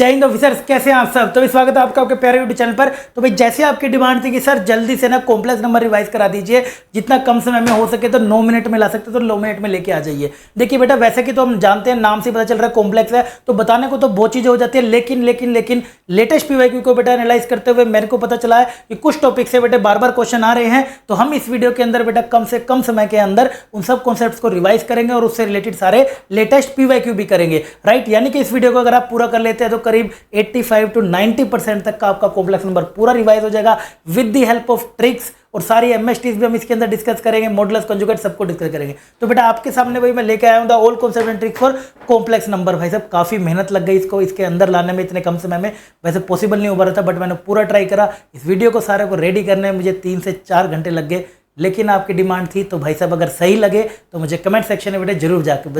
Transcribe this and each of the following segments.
जय हिंद ऑफिसर्स, कैसे हैं आप सब। तो स्वागत है आपका आपके प्यारे यूट्यूब चैनल पर। तो भाई जैसे आपकी डिमांड थी कि सर जल्दी से ना कॉम्प्लेक्स नंबर रिवाइज करा दीजिए, जितना कम समय में हो सके तो 9 मिनट में ला सकते तो 9 मिनट में लेके आ जाइए। देखिए बेटा, वैसे कि तो हम जानते हैं, नाम से पता चल रहा है कॉम्प्लेक्स है, तो बताने को तो बहुत चीजें हो जाती है, लेकिन लेटेस्ट पीवाईक्यू को बेटा एनालाइज करते हुए मेरे को पता चला है कि कुछ टॉपिक से बेटे बार बार क्वेश्चन आ रहे हैं। तो हम इस वीडियो के अंदर बेटा कम से कम समय के अंदर उन सब कॉन्सेप्ट्स को रिवाइज करेंगे और उससे रिलेटेड सारे लेटेस्ट पीवाईक्यू भी करेंगे, राइट। यानी कि इस वीडियो को अगर आप पूरा कर लेते हैं तो करीब 85 to 90% तक का आपका कॉम्प्लेक्स नंबर पूरा रिवाइज हो जाएगा with the help of tricks. और सारी एमएसटीज भी हम इसके अंदर डिस्कस करेंगे, मॉडुलस कंजुगेट सबको डिस्कस करेंगे। तो बेटा आपके सामने वही मैं लेके आया हूं the all concept and tricks for complex number. भाई साहब काफी मेहनत लग गई इसको इसके अंदर लाने में, इतने कम समय में वैसे पॉसिबल नहीं हो पा रहा था, बट मैंने पूरा ट्राई करा। इस वीडियो को सारे को रेडी करने में मुझे 3 से 4 घंटे लग गए, लेकिन आपकी डिमांड थी। तो भाई साहब अगर सही लगे तो मुझे कमेंट सेक्शन में बेटा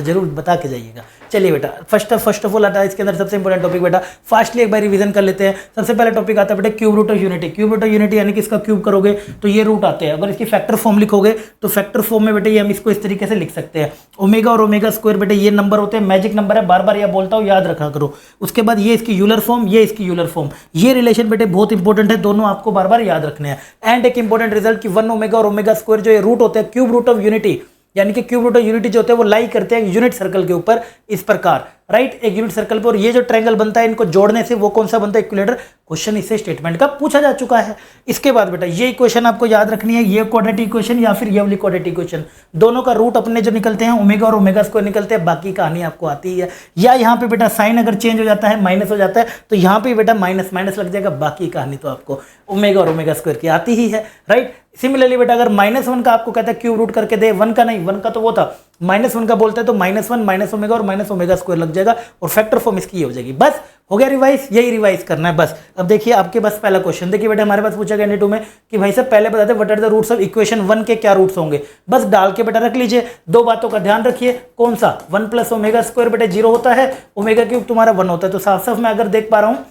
जरूर बता के जाइएगा। चलिए बेटा, फर्स्ट ऑफ ऑल आता है इसके अंदर सबसे इंपॉर्टेंट टॉपिक बेटा, फास्टली एक बार रिवीजन कर लेते हैं। सबसे पहले टॉपिक आता है बेटा cube root of unity. Cube root of unity यानी कि इसका क्यूब करोगे तो ये रूट आते हैं। अगर इसकी फैक्टर फॉर्म लिखोगे तो फैक्टर फॉर्म में बेटे ये हम इसको इस तरीके से लिख सकते हैं, ओमेगा और ओमेगा स्क्वायर। बेटे ये नंबर होते हैं, मैजिक नंबर है, बार बार यह बोलता हूँ, याद रखा करो। उसके बाद ये इसकी यूलर फॉर्म, ये इसकी यूलर फॉर्म। ये रिलेशन बेटे बहुत इंपॉर्टेंट है, दोनों आपको बार बार याद रखने हैं। एंड एक इंपॉर्टेंट रिजल्ट कि 1 ओमेगा और ओमेगा स्क्वायर जो ये रूट होते हैं क्यूब रूट ऑफ यूनिटी, यानी कि क्यूब रूट ऑफ यूनिटी जो होते हैं वो लाई करते हैं यूनिट सर्कल के ऊपर इस प्रकार, राइट। एक यूनिट सर्कल पर, और ये जो ट्रायंगल बनता है इनको जोड़ने से वो कौन सा बनता है, इक्विलेटर। क्वेश्चन इससे स्टेटमेंट का पूछा जा चुका है। इसके बाद बेटा ये इक्वेशन आपको याद रखनी है, ये क्वाड्रेटिक इक्वेशन या फिर ये वाली क्वाड्रेटिक इक्वेशन, दोनों का रूट अपने जो निकलते हैं ओमेगा और ओमेगा स्क्वायर निकलते हैं। बाकी कहानी आपको आती है। या यहाँ पे बेटा साइन अगर चेंज हो जाता है, माइनस हो जाता है, तो यहाँ पे बेटा माइनस माइनस लग जाएगा। बाकी कहानी तो आपको ओमेगा और ओमेगा स्क्वायर की आती ही है, राइट। सिमिलरली बेटा अगर -1 का आपको कहता है क्यूब रूट करके दे, 1 का नहीं, 1 का तो वो था, -1 का बोलता है तो -1 माइनस ओमेगा और माइनस ओमेगा स्क्वायर लग जाएगा और फैक्टर फॉर्म इसकी ये हो जाएगी। बस हो गया रिवाइज, यही रिवाइज करना है बस। अब देखिए आपके पास पहला क्वेश्चन, देखिए बेटा हमारे पास पूछा गया नीटू में कि भाई साहब पहले बताते what are the roots of equation 1 के क्या रूट्स होंगे। बस डाल के बेटा रख लीजिए। दो बातों का ध्यान रखिए, कौन सा 1 प्लस ओमेगा स्क्वायर बेटा 0 होता है, ओमेगा क्यूब तुम्हारा 1 होता है। तो साफ साफ मैं अगर देख पा रहा हूँ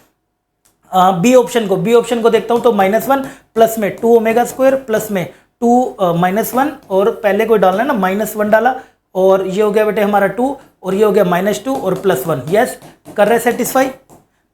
बी ऑप्शन को देखता हूं तो -1 प्लस में 2 ओमेगा स्क्वायर प्लस में 2 -1, और पहले को डालना है ना, -1 डाला और ये हो गया बेटे हमारा 2 और ये हो गया -2 और +1। यस, कर रहे सेटिस्फाई,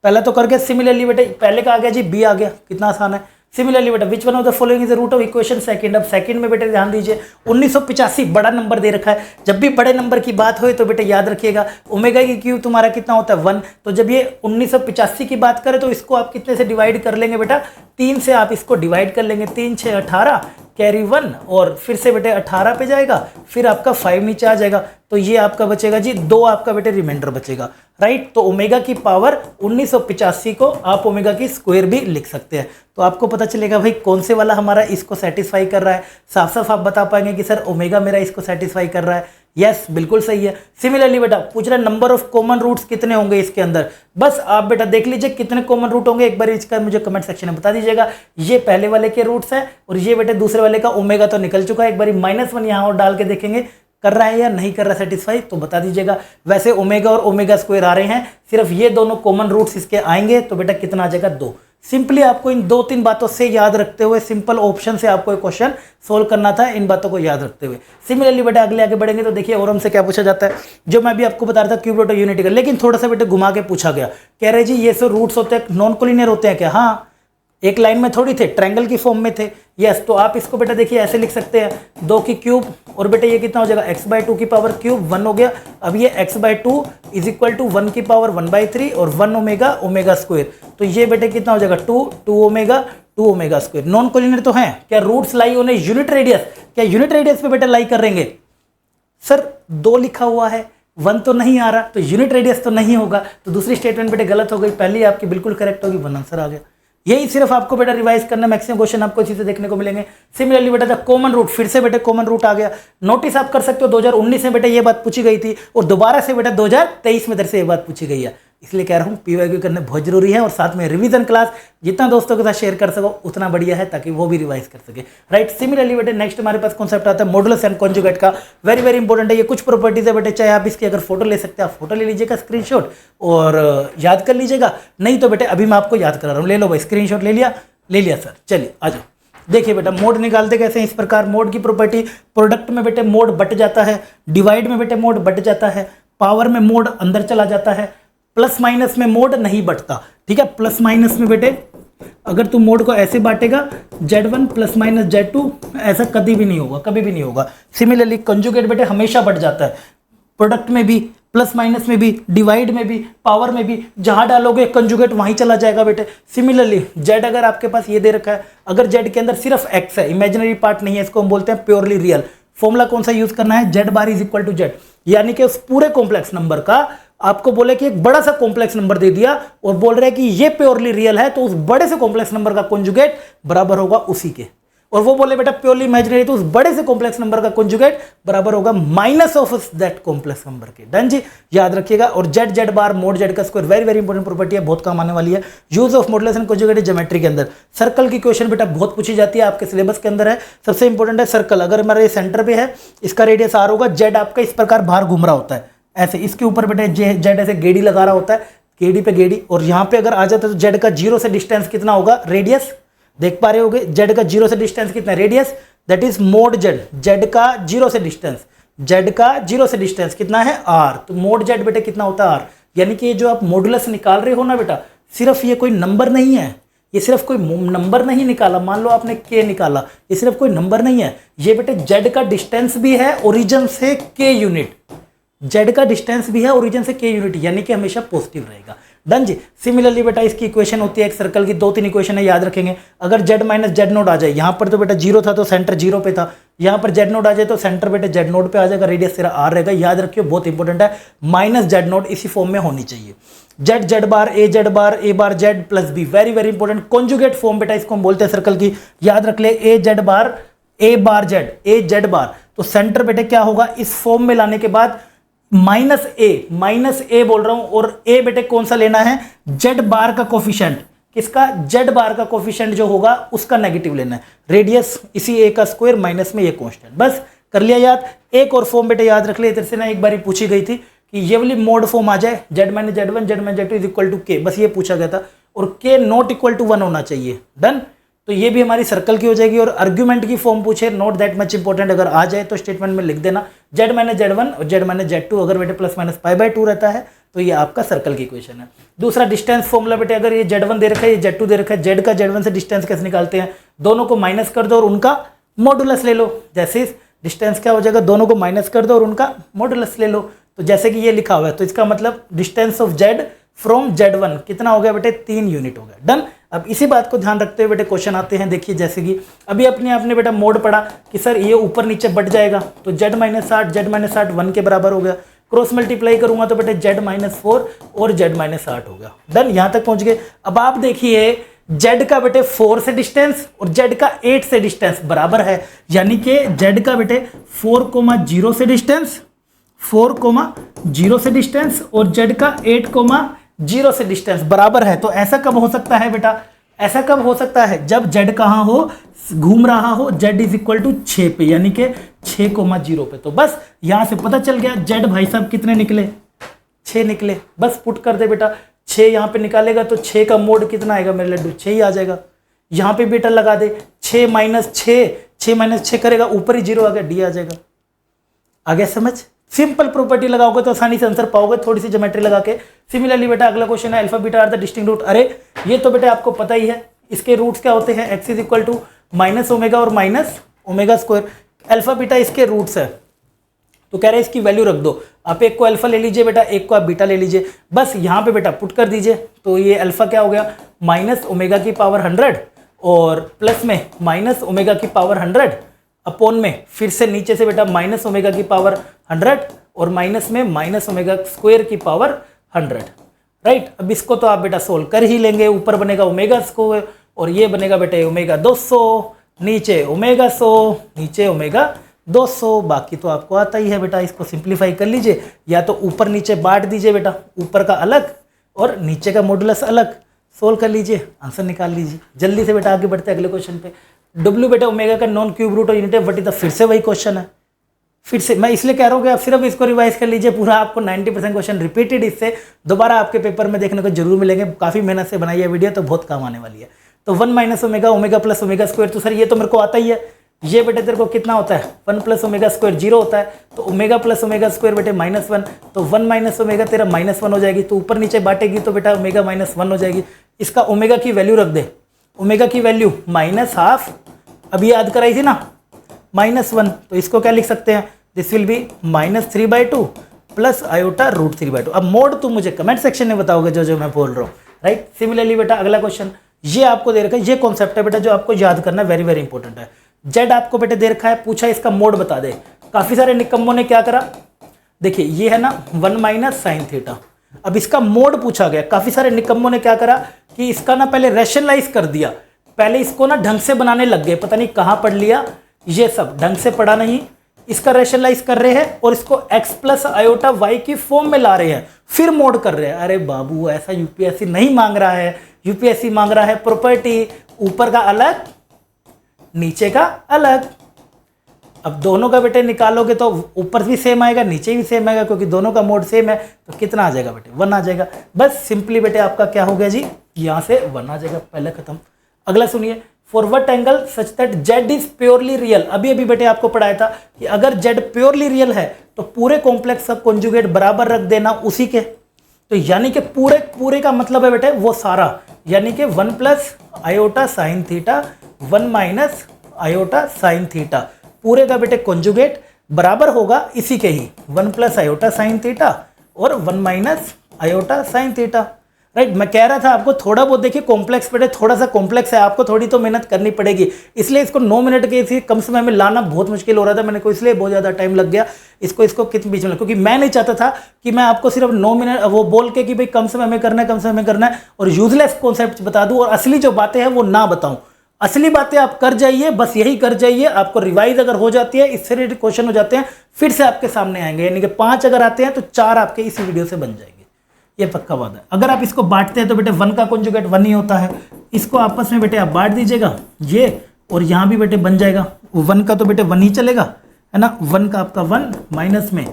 पहला तो कर गया। सिमिलरली बेटे पहले का आ गया जी, बी आ गया, कितना आसान है। सिमिलरली बेटा which one of the following is the root of equation second. अब सेकंड में बेटे ध्यान दीजिए 1985 बड़ा नंबर दे रखा है। जब भी बड़े नंबर की बात हो तो बेटे याद रखिएगा ओमेगा की क्यूब तुम्हारा कितना होता है 1। तो जब ये 1985 की बात करें तो इसको आप कितने से डिवाइड कर लेंगे बेटा, 3 से आप इसको डिवाइड कर लेंगे। 3 6 18 कैरी 1 और फिर से बेटे 18 पे जाएगा, फिर आपका 5 नीचे आ जाएगा। तो ये आपका बचेगा जी 2, आपका बेटे रिमाइंडर बचेगा, राइट। तो ओमेगा की पावर 1985 को आप ओमेगा की स्क्वायर भी लिख सकते हैं। तो आपको पता चलेगा भाई कौन से वाला हमारा इसको सेटिस्फाई कर रहा है। साफ साफ आप बता पाएंगे कि सर ओमेगा मेरा इसको सेटिस्फाई कर रहा है। यस, बिल्कुल सही है। सिमिलरली बेटा पूछ रहा है नंबर ऑफ कॉमन रूट्स कितने होंगे इसके अंदर। बस आप बेटा देख लीजिए कितने कॉमन रूट होंगे, एक बार इसका मुझे कमेंट सेक्शन में बता दीजिएगा। ये पहले वाले के रूट्स हैं और ये बेटे दूसरे वाले का ओमेगा तो निकल चुका है। एक बार -1 यहाँ और डाल के देखेंगे कर रहा है या नहीं कर रहा सेटिस्फाई, तो बता दीजिएगा। वैसे ओमेगा और ओमेगा स्क्वायर आ रहे हैं, सिर्फ ये दोनों कॉमन रूट्स इसके आएंगे तो बेटा कितना आ जाएगा 2। सिंपली आपको इन 2-3 बातों से याद रखते हुए सिंपल ऑप्शन से आपको एक क्वेश्चन सोल्व करना था, इन बातों को याद रखते हुए। सिमिलरली बेटा अगले आगे बढ़ेंगे तो देखिए और हमसे क्या पूछा जाता है, जो मैं भी आपको बता रहा था क्यूब रूट ऑफ यूनिटी का, लेकिन थोड़ा सा बेटा घुमा के पूछा गया। कह रहे जी ये सब रूट्स होते हैं नॉन कोलिनियर होते हैं क्या। हाँ, एक लाइन में थोड़ी थे, ट्रायंगल की फॉर्म में थे। यस, तो आप इसको बेटा देखिए ऐसे लिख सकते हैं 2 की क्यूब और बेटा ये कितना हो जाएगा x/2 की पावर क्यूब 1 हो गया। अब ये x/2 इज इक्वल टू 1 की पावर 1/3 और 1 ओमेगा ओमेगा स्क्वायर। तो ये बेटे कितना हो जाएगा 2 ओमेगा स्क्वायर। नॉन कोलिनियर तो है क्या, रूट्स लाई होने यूनिट रेडियस, क्या यूनिट रेडियस पे बेटा लाई कर रहेंगे। सर 2 लिखा हुआ है, 1 तो नहीं आ रहा, तो यूनिट रेडियस तो नहीं होगा। तो दूसरी स्टेटमेंट बेटे गलत हो गई, पहली आपकी बिल्कुल करेक्ट होगी, 1 आंसर आ गया। यही सिर्फ आपको बेटा रिवाइज करना, मैक्सिमम क्वेश्चन आपको इसी से देखने को मिलेंगे। सिमिलरली बेटा द कॉमन रूट, फिर से बेटा कॉमन रूट आ गया। नोटिस आप कर सकते हो 2019 में बेटा ये बात पूछी गई थी और दोबारा से बेटा 2023 में इधर से ये बात पूछी गई है। इसलिए कह रहा हूँ पीवाईक्यू करना बहुत जरूरी है और साथ में रिवीजन क्लास जितना दोस्तों के साथ शेयर कर सको उतना बढ़िया है, ताकि वो भी रिवाइज कर सके, राइट। सिमिलरली बेटे नेक्स्ट हमारे पास कॉन्सेप्ट आता है मॉडुलस एंड कॉन्जुगेट का। वेरी वेरी इंपॉर्टेंट है ये। कुछ प्रॉपर्टीज है बेटे, चाहे आप इसकी अगर फोटो ले सकते हैं, आप फोटो ले लीजिएगा स्क्रीनशॉट और याद कर लीजिएगा, नहीं तो बेटे अभी मैं आपको याद करा रहा हूँ। ले लो भाई स्क्रीनशॉट, ले लिया सर। चलिए आ जाओ, देखिए बेटा मोड निकालते कैसे हैं इस प्रकार। मोड की प्रॉपर्टी, प्रोडक्ट में बेटे मोड बट जाता है, डिवाइड में बेटे मोड बट जाता है, पावर में मोड अंदर चला जाता है, प्लस माइनस में मोड नहीं बढ़ता, ठीक है। प्लस माइनस में बेटे अगर तू मोड को ऐसे बांटेगा Z1 प्लस माइनस Z2, ऐसा कभी भी नहीं होगा, कभी भी नहीं होगा। सिमिलरली कंजुगेट बेटे हमेशा बढ़ जाता है, प्रोडक्ट में भी, प्लस माइनस में भी, डिवाइड में भी, पावर में भी, जहां डालोगे कंजुगेट वहीं चला जाएगा बेटे। सिमिलरली Z अगर आपके पास ये दे रखा है, अगर Z के अंदर सिर्फ x है, इमेजिनरी पार्ट नहीं है, इसको हम बोलते हैं प्योरली रियल। फॉर्मूला कौन सा यूज करना है, Z bar is equal to Z, यानी कि उस पूरे कॉम्प्लेक्स नंबर का आपको बोले कि एक बड़ा सा कॉम्प्लेक्स नंबर दे दिया और बोल रहे हैं कि ये प्योरली रियल है, तो उस बड़े से कॉम्प्लेक्स नंबर का कंजुगेट बराबर होगा उसी के। और वो बोले बेटा प्योरली इमेजिनरी, तो उस बड़े से कॉम्प्लेक्स नंबर का कंजुगेट बराबर होगा minus of that complex number के। डन जी, याद रखिएगा। और Z बार मोड Z का square very very important property है, बहुत काम आने वाली है। Use of modulus and conjugate geometry के अंदर सर्कल की क्वेश्चन बेटा बहुत पूछी जाती है, आपके सिलेबस के अंदर है। सबसे इंपॉर्टेंट है सर्कल, अगर हमारे सेंटर पे है, इसका रेडियस R होगा, Z आपका इस प्रकार बाहर घूम रहा होता है ऐसे, इसके ऊपर बेटे Z ऐसे गेड़ी लगा रहा होता है, गेड़ी पे गेड़ी, और यहाँ पे अगर आ जाता है तो Z का 0 से डिस्टेंस कितना होगा, रेडियस देख पा रहे होगे। Z का 0 से डिस्टेंस कितना, radius, that is mode Z का 0 से डिस्टेंस, Z का 0 से डिस्टेंस कितना है, R, तो मोड Z बेटे कितना होता है, R। यानी कि जो आप मॉडुलस निकाल रहे हो ना बेटा, सिर्फ ये कोई नंबर नहीं है, ये सिर्फ कोई नंबर नहीं निकाला, मान लो आपने K निकाला, ये सिर्फ कोई नंबर नहीं है, ये बेटे Z का डिस्टेंस भी है ओरिजिन से K यूनिट, Z का डिस्टेंस भी है ओरिजिन से K यूनिट, यानी कि हमेशा पॉजिटिव रहेगा। डन जी। सिमिलरली बेटा इसकी इक्वेशन होती है एक सर्कल की, 2-3 इक्वेशन है, याद रखेंगे। अगर Z माइनस Z नोड आ जाए, यहाँ पर तो बेटा 0 था तो सेंटर 0 पे था, यहाँ पर Z नोड आ जाए तो सेंटर बेटे Z नोड पे आ जाएगा, रेडियस तेरा R रहेगा, याद रखियो बहुत इंपॉर्टेंट है। माइनस Z नोड इसी फॉर्म में होनी चाहिए, Z bar A bar Z plus B, very very important conjugate form बेटा इसको हम बोलते हैं सर्कल की, याद रख ले। A बार Z बार, तो सेंटर बेटे क्या होगा, इस फॉर्म में लाने के बाद माइनस ए बोल रहा हूं, और ए बेटे कौन सा लेना है, Z बार का कोफिशिएंट, किसका, Z बार का कोफिशिएंट जो होगा उसका नेगेटिव लेना है, रेडियस इसी ए का स्क्वायर माइनस में ये कांस्टेंट, बस कर लिया याद। एक और फॉर्म बेटे याद रख ले, इधर से ना एक बारी पूछी गई थी कि ये वाली मोड फॉर्म आ जाए, Z minus Z1 Z minus Z2 is equal to K, बस ये पूछा गया था, और K नॉट इक्वल टू 1 होना चाहिए। डन, तो ये भी हमारी सर्कल की हो जाएगी। और आर्ग्यूमेंट की फॉर्म पूछे, नॉट दैट मच इंपॉर्टेंट, अगर आ जाए तो स्टेटमेंट में लिख देना Z माइनस Z1 और Z माइनस Z2, अगर बेटे प्लस माइनस π/2 रहता है तो ये आपका सर्कल की इक्वेशन है। दूसरा डिस्टेंस फॉर्मूला बेटे, अगर ये Z1 दे रखा है, ये Z2 दे रखा है, Z का Z1 से डिस्टेंस कैसे निकालते हैं, दोनों को माइनस कर दो और उनका मॉडुलस ले लो, जैसे डिस्टेंस क्या हो जाएगा, दोनों को माइनस कर दो और उनका मॉडुलस ले लो, तो जैसे कि ये लिखा हुआ है, तो इसका मतलब distance of Z from Z1 कितना हो गया बेटे, 3 यूनिट हो गया। डन। अब इसी बात को ध्यान रखते हुए बेटे क्वेश्चन आते हैं, देखिए जैसे कि अभी अपने आपने बेटा मोड पढ़ा कि सर ये ऊपर नीचे बढ़ जाएगा, तो Z माइनस 60 1 के बराबर हो गया, क्रॉस मल्टीप्लाई करूंगा तो बेटे Z माइनस 4 और Z माइनस 60 हो गया। डन, यहां तक पहुंच गए। अब आप देखिए Z का बेटे 4 से डिस्टेंस और Z का 8 से डिस्टेंस बराबर है, यानी कि Z का बेटे 4,0 से डिस्टेंस, 4,0 से डिस्टेंस और Z का 8,0 से डिस्टेंस बराबर है। तो ऐसा कब हो सकता है बेटा, ऐसा कब हो सकता है, जब Z कहाँ हो, घूम रहा हो Z इज इक्वल टू 6 पे, यानी कि 6,0 पे। तो बस यहां से पता चल गया Z भाई साहब कितने निकले, 6 निकले। बस पुट कर दे बेटा, 6 यहाँ पे निकालेगा तो 6 का मोड कितना आएगा मेरे लड्डू, 6 ही आ जाएगा। यहाँ पे बेटा लगा दे 6 माइनस 6 करेगा, ऊपर ही 0 आ गया, D आ जाएगा। आ गया समझ, सिंपल प्रॉपर्टी लगाओगे तो आसानी से आंसर पाओगे, थोड़ी सी ज्योमेट्री लगा के। सिमिलरली बेटा अगला क्वेश्चन है, alpha beta are the distinct root. अरे ये तो बेटा आपको पता ही है, इसके रूट्स क्या होते हैं, x is equal to minus omega और minus omega square. Alpha beta इसके रूट्स है, तो कह रहे हैं इसकी वैल्यू रख दो। आप एक को अल्फा ले लीजिए बेटा, एक को आप बीटा ले लीजिए, बस यहाँ पे बेटा पुट कर दीजिए। तो ये अल्फा क्या हो गया, माइनस ओमेगा की पावर 100 और प्लस में माइनस ओमेगा की पावर 100 अपॉन में फिर से नीचे से बेटा माइनस ओमेगा की पावर 100 और माइनस में माइनस ओमेगा स्क्वायर की पावर 100। राइट, अब इसको तो आप बेटा सोल्व कर ही लेंगे। ऊपर बनेगा ओमेगा स्क्वायर और ये बनेगा बेटा ओमेगा 200, नीचे ओमेगा 100, नीचे ओमेगा 200। बाकी तो आपको आता ही है बेटा, इसको सिंप्लीफाई कर लीजिए, या तो ऊपर नीचे बांट दीजिए बेटा, ऊपर का अलग और नीचे का मॉडुलस अलग, सोल्व कर लीजिए, आंसर निकाल लीजिए। जल्दी से बेटा आगे बढ़ते हैं अगले क्वेश्चन पे। W बेटा ओमेगा का नॉन क्यूब रूट और यूनिट वट इज द, फिर से वही क्वेश्चन है, फिर से मैं इसलिए कह रहा हूँ कि आप सिर्फ इसको रिवाइज कर लीजिए, पूरा आपको 90% क्वेश्चन रिपीटेड इससे दोबारा आपके पेपर में देखने को जरूर मिलेंगे। काफ़ी मेहनत से बनाई है वीडियो, तो बहुत काम आने वाली है। तो 1 minus omega, omega plus omega square, तो सर ये तो मेरे को आता ही है, ये बेटे तेरे को कितना होता है 1 प्लस ओमेगा स्क्वायर 0 होता है, तो ओमेगा प्लस ओमेगा स्क्वायर बेटे -1, तो 1 माइनस ओमेगा तेरा -1 हो जाएगी, तो ऊपर नीचे बांटेगी तो बेटा ओमेगा -1 हो जाएगी। इसका ओमेगा की वैल्यू रख दे, ओमेगा की वैल्यू -12, अभी याद कराई थी ना -1, तो इसको क्या लिख सकते हैं, this will be -3/2 plus iota √3/2। अब मोड तुम मुझे कमेंट सेक्शन में बताओगे जो जो मैं बोल रहा हूँ, राइट। सिमिलरली बेटा अगला क्वेश्चन ये आपको दे रखा है, ये कॉन्सेप्ट है बेटा जो आपको याद करना वेरी वेरी इंपॉर्टेंट है। जेड आपको बेटे दे रखा है, पूछा इसका मोड बता दे। काफी सारे निकम्मों ने क्या करा, देखिए ये है ना 1 माइनस साइन थीटा, अब इसका मोड पूछा गया। काफी सारे निकम्मों ने क्या करा कि इसका ना पहले रैशनलाइज कर दिया, पहले इसको ना ढंग से बनाने लग गए, पता नहीं कहां पढ़ लिया, ये सब ढंग से पढ़ा नहीं, इसका रैशनलाइज कर रहे हैं और इसको x प्लस आयोटा y की फॉर्म में ला रहे हैं, फिर मोड कर रहे हैं। अरे बाबू ऐसा यूपीएससी नहीं मांग रहा है, यूपीएससी मांग रहा है प्रॉपर्टी, ऊपर का अलग नीचे का अलग। अब दोनों का बेटे निकालोगे तो ऊपर भी सेम आएगा नीचे भी सेम आएगा, क्योंकि दोनों का मोड सेम है, तो कितना आ जाएगा बेटे 1 आ जाएगा। बस सिंपली बेटे आपका क्या हो गया जी, यहां से 1 आ जाएगा, पहले खत्म। अगला सुनिए, for what angle such that Z is purely real. अभी अभी बेटे आपको पढ़ाया था कि अगर जेड प्योरली रियल है तो पूरे कॉम्प्लेक्स का कॉन्जुगेट बराबर रख देना उसी के, तो यानी कि पूरे का मतलब है बेटे वो सारा, यानी कि 1 plus iota sine theta 1 minus iota sine theta, पूरे का बेटे कॉन्जुगेट बराबर होगा इसी के ही 1 प्लस आयोटा साइन थीटा और 1 minus iota sine theta, right. मैं कह रहा था आपको थोड़ा बहुत देखिए कॉम्प्लेक्स बेटे थोड़ा सा कॉम्प्लेक्स है, आपको थोड़ी तो मेहनत करनी पड़ेगी, इसलिए इसको 9 मिनट के इसी कम समय में लाना बहुत मुश्किल हो रहा था मैंने को, इसलिए बहुत ज़्यादा टाइम लग गया इसको कितने बीच में, क्योंकि मैं नहीं चाहता था कि मैं आपको सिर्फ 9 मिनट वो बोल के कि भाई कम समय में करना है कम समय में करना है और यूजलेस कॉन्सेप्ट बता दूं और असली जो बातें हैं वो ना बताऊं। असली बातें आप कर जाइए, बस यही कर जाइए, आपको रिवाइज अगर हो जाती है, इससे रिलेटेड क्वेश्चन हो जाते हैं, फिर से आपके सामने आएंगे, यानी कि 5 अगर आते हैं तो 4 आपके इसी वीडियो से बन जाएंगे, ये पक्का बात है। अगर आप इसको बांटते हैं तो बेटे 1 का कॉन्जुगेट 1 ही होता है, इसको आपस में बेटे आप बांट दीजिएगा ये, और यहाँ भी बेटे बन जाएगा 1 का तो बेटे 1 ही चलेगा, है ना। 1 का आपका 1 माइनस में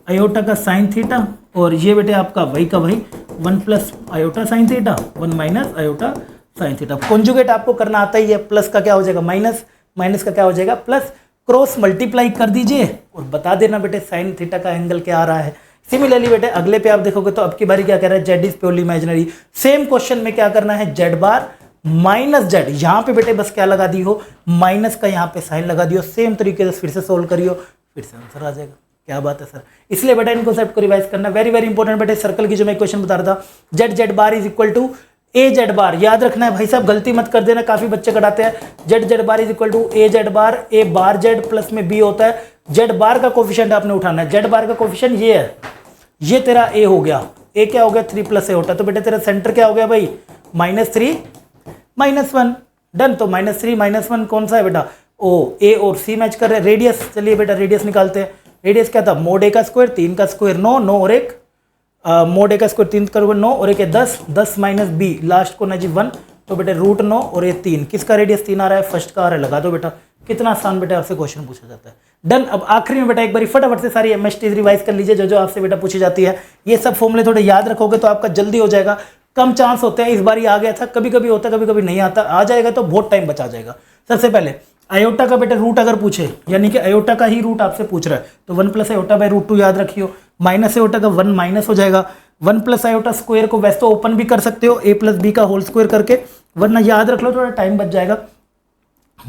आयोटा का साइन थीटा और ये बेटे आपका वही का वही 1 plus iota sine theta 1 minus iota sine theta. Conjugate आपको करना आता ही है, प्लस का क्या हो जाएगा माइनस, माइनस का क्या हो जाएगा प्लस, क्रॉस मल्टीप्लाई कर दीजिए और बता देना बेटे साइन थीटा का एंगल क्या आ रहा है। सिमिलरली बेटे अगले पे आप देखोगे तो अब की बारी क्या कह रहा है, Z is purely imaginary. Same question में क्या करना है, जेड बार माइनस जेड, यहाँ पे बेटे बस क्या लगा दी हो, माइनस का यहाँ पे साइन लगा दियो, सेम तरीके से फिर से सोल्व करियो, फिर से आंसर आ जाएगा। क्या बात है सर, इसलिए बेटा इन कॉन्सेप्ट को रिवाइज करना वेरी वेरी इंपॉर्टेंट। बेटे सर्कल की जो मैं क्वेश्चन बता रहा था, Z Z bar is equal to A Z bar, याद रखना है भाई साहब, गलती मत कर देना, काफी बच्चे कराते हैं। Z Z bar is equal to A Z bar, A bar Z plus में बी होता है, जेड बार का कोफिशिएंट आपने उठाना है, जेड बार का कोफिशिएंट ये है, ये तेरा ए हो गया, ए क्या हो गया 3 प्लस ए होता है, तो बेटे तेरा सेंटर क्या हो गया भाई -3 -1, डन। तो -3 -1 कौन सा है बेटा, ओ ए और सी मैच कर रहे हैं। रेडियस, चलिए बेटा रेडियस निकालते हैं। रेडियस क्या था, मोड ए का स्क्वायर 3 का स्क्वायर 9 9 और एक मोड ए का स्क्वायर 3 का स्क्वायर 9 और एक 10 10 माइनस बी लास्ट को ना जी 1, तो बेटे √9 और ये 3, किसका रेडियस 3 आ रहा है, फर्स्ट का आ रहा है, लगा दो बेटा। कितना आसान बेटा आपसे क्वेश्चन पूछा जाता है, डन। अब आखिरी में बेटा एक बार फटाफट से सारी एमएसटी रिवाइज कर लीजिए, जो जो आपसे बेटा पूछी जाती है, ये सब फॉर्मूले थोड़े याद रखोगे तो आपका जल्दी हो जाएगा। कम चांस होते हैं, इस बार आ गया था, कभी कभी होता है कभी कभी नहीं आता, आ जाएगा तो बहुत टाइम बचा जाएगा। सबसे पहले आयोटा का बेटा रूट अगर पूछे, यानी कि आयोटा का ही रूट आपसे पूछ रहा है, तो 1 प्लस आयोटा बाय √2 याद रखियो, माइनस आयोटा का 1 माइनस हो जाएगा, 1 प्लस आयोटा स्क्वायर को वैसे तो ओपन भी कर सकते हो, a प्लस बी का होल स्क्वायर करके, वरना याद रख लो थोड़ा टाइम बच जाएगा।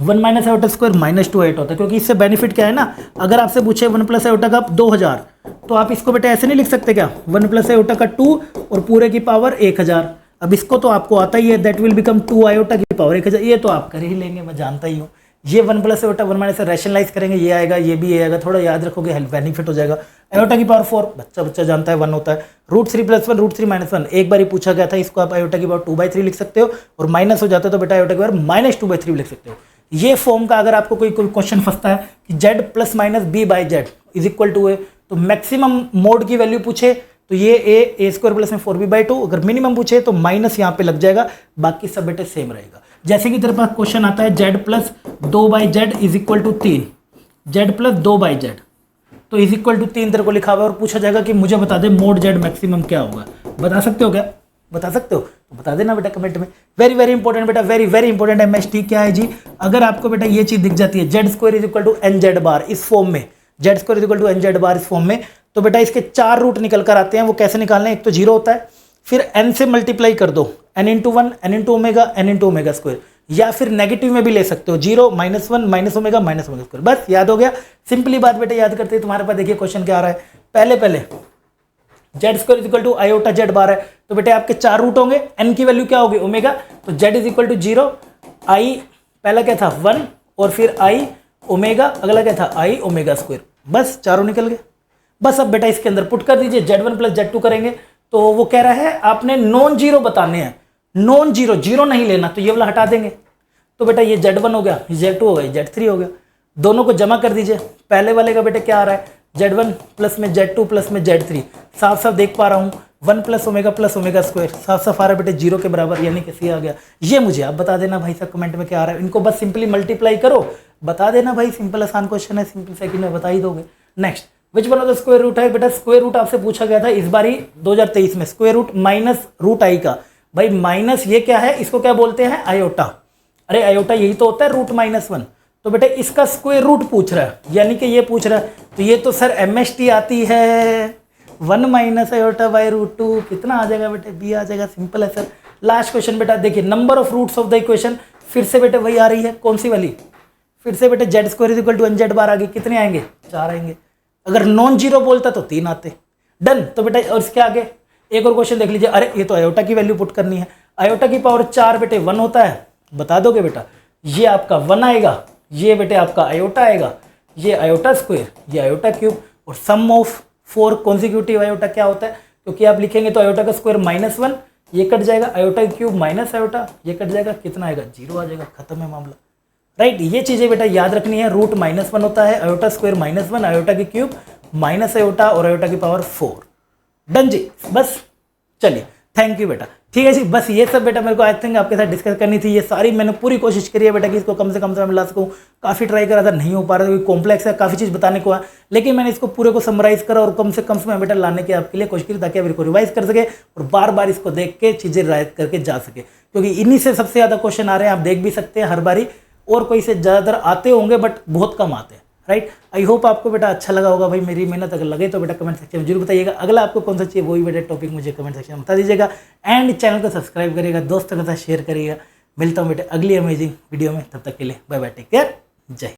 1 माइनस आयोटा स्क्वायर -2/8 होता है, क्योंकि इससे बेनिफिट क्या है ना, अगर आपसे पूछे 1 प्लस आयोटा का 2000, तो आप इसको बेटा ऐसे नहीं लिख सकते क्या, 1 प्लस आयोटा का 2 और पूरे की पावर 1000। अब इसको तो आपको आता ही है, दैट विल बिकम 2 आयोटा की पावर 1000, ये तो आप कर ही लेंगे, मैं जानता ही हूँ। ये 1 प्लस आयोटा 1 माइनस से रैशनलाइज करेंगे, ये आएगा ये भी आएगा, थोड़ा याद रखोगे हेल्प बेनिफिट हो जाएगा। आयोटा की पावर 4 बच्चा जानता है 1 होता है, √3 + 1 √3 - 1, एक बार ही पूछा गया था, इसको आप आयोटा की पावर 2/3 लिख सकते हो, और माइनस हो जाता है तो बेटा आयोटा की पावर -2/3 लिख सकते हो। ये फॉर्म का अगर आपको कोई क्वेश्चन फंसता है कि z + -b by Z is equal to A, तो मैक्सिमम मोड की वैल्यू पूछे तो ये a² + में 4b/2, अगर मिनिमम पूछे तो माइनस यहाँ पे लग जाएगा, बाकी सब बेटे सेम रहेगा। जैसे कि तेरे पास क्वेश्चन आता है z + 2/z is equal to 3, z + 2/z तो इज इक्वल टू 3 तेरे को लिखा हुआ है, और पूछा जाएगा कि मुझे बता दे मोड z मैक्सिमम क्या होगा, बता सकते हो क्या, बता सकते हो तो बता देना बेटा कमेंट में। वेरी वेरी इंपॉर्टेंट बेटा, वेरी वेरी इंपॉर्टेंट एमएसटी क्या है जी, अगर आपको बेटा ये चीज दिख जाती है Z square is equal to N Z bar इस फॉर्म में, Z square is equal to N Z bar इस फॉर्म में, तो बेटा इसके 4 रूट निकल कर आते हैं। वो कैसे निकालने हैं, एक तो 0 होता है, फिर n से मल्टीप्लाई कर दो, n into 1 n into omega n into omega square, या फिर नेगेटिव में भी ले सकते हो 0 -1 माइनस ओमेगा स्क्वायर। बस याद हो गया, सिंपली बात बेटा याद करते हैं। तुम्हारे पास देखिए क्वेश्चन क्या आ रहा है, पहले Z square is equal to iota Z bar है, तो बेटे आपके 4 रूट होंगे, n की वैल्यू क्या होगी ओमेगा, तो जेड इज इक्वल टू 0, आई पहला क्या था 1 और फिर आई ओमेगा, अगला क्या था आई ओमेगा स्क्वायर, बस चारों निकल गए। बस अब बेटा इसके अंदर पुट कर दीजिए, Z1 प्लस Z2 करेंगे, तो वो कह रहा है आपने नॉन जीरो बताने हैं, नॉन जीरो, जीरो नहीं लेना, तो ये वाला हटा देंगे, तो बेटा ये Z1 हो गया, Z2 हो गया, Z3 हो गया, दोनों को जमा कर दीजिए। पहले वाले का बेटे क्या आ रहा है, Z1 प्लस में Z2 प्लस में Z3, साफ साफ देख पा रहा हूँ 1 प्लस ओमेगा स्क्वायर, साफ साफ आ रहा है बेटे 0 के बराबर, यानी कि C आ गया। ये मुझे आप बता देना भाई साहब कमेंट में क्या आ रहा है, इनको बस सिंपली मल्टीप्लाई करो, बता देना भाई, सिंपल आसान क्वेश्चन है, सिंपल सेकंड में बता ही दोगे। Next, which one of the square root है, बेटा स्क्वायर रूट आपसे पूछा गया था इस बारी 2023 में, square root minus root I का, भाई माइनस ये क्या है, इसको क्या बोलते हैं आयोटा, अरे आयोटा यही तो होता है रूट -1, तो बेटे इसका स्क्वायर रूट पूछ रहा है, यानी कि ये पूछ रहा है, तो ये तो सर एमएसटी आती है 1 माइनस आयोटा बाई √2, कितना आ जाएगा बेटे, बी आ जाएगा, सिंपल है सर। लास्ट क्वेश्चन बेटा देखिए, number of roots of the equation, फिर से बेटे वही आ रही है, कौन सी वाली, फिर से बेटे Z square is equal to N Z bar आ गई, कितने आएंगे 4 आएंगे, अगर नॉन जीरो बोलता तो 3 आते, डन। तो बेटा और इसके आगे एक और क्वेश्चन देख लीजिए, अरे ये तो आयोटा की वैल्यू पुट करनी है, आयोटा की पावर 4 बेटे 1 होता है, बता दोगे बेटा, ये आपका 1 आएगा, ये बेटे आपका आयोटा आएगा, ये आयोटा स्क्वायर, ये आयोटा क्यूब, और सम ऑफ 4 कॉन्सिक्यूटिव आयोटा क्या होता है, क्योंकि आप लिखेंगे तो आयोटा का स्क्वायर -1, ये कट जाएगा, आयोटा क्यूब माइनस आयोटा, ये कट जाएगा, कितना आएगा 0 आ जाएगा, खत्म है मामला, राइट। ये चीजें बेटा याद रखनी है, रूट -1 होता है, आयोटा स्क्वायर -1, आयोटा की क्यूब माइनस आयोटा और आयोटा की पावर 4, डन जी। बस चलिए, थैंक यू बेटा, ठीक है जी। बस ये सब बेटा मेरे को आई थिंक आपके साथ डिस्कस करनी थी, ये सारी मैंने पूरी कोशिश करी है बेटा कि इसको कम से कम समय में ला सकूँ, काफ़ी ट्राई करा था, नहीं हो पा रहा था, कॉम्प्लेक्स है, काफ़ी चीज़ बताने को है, लेकिन मैंने इसको पूरे को समराइज करा और कम से कम समय बेटा लाने की आपके लिए कोशिश करी, ताकि आप इसको रिवाइज कर सके और बार बार इसको देख के चीज़ें रिवाइज करके जा सके, क्योंकि इन्हीं से सबसे ज़्यादा क्वेश्चन आ रहे हैं, आप देख भी सकते हैं हर बारी, और कोई से ज़्यादातर आते होंगे बट बहुत कम आते हैं, राइट। आई होप आपको बेटा अच्छा लगा होगा भाई, मेरी मेहनत अगर लगे तो बेटा कमेंट सेक्शन में जरूर बताइएगा, अगला आपको कौन सा चाहिए वही बेटा टॉपिक मुझे कमेंट सेक्शन में बता दीजिएगा, एंड चैनल को सब्सक्राइब करिएगा, दोस्तों के साथ शेयर करिएगा। मिलता हूँ बेटा अगली अमेजिंग वीडियो में, तब तक के लिए बाय बाय, टेक केयर, जय।